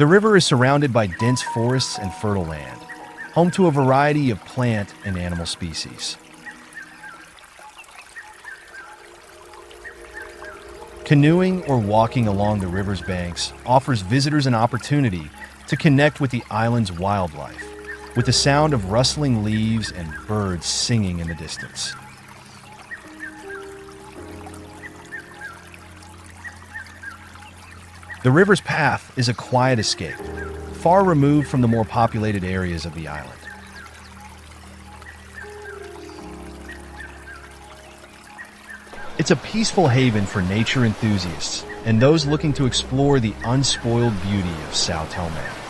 The river is surrounded by dense forests and fertile land, home to a variety of plant and animal species. Canoeing or walking along the river's banks offers visitors an opportunity to connect with the island's wildlife, with the sound of rustling leaves and birds singing in the distance. The river's path is a quiet escape, far removed from the more populated areas of the island. It's a peaceful haven for nature enthusiasts and those looking to explore the unspoiled beauty of Sao Tomé.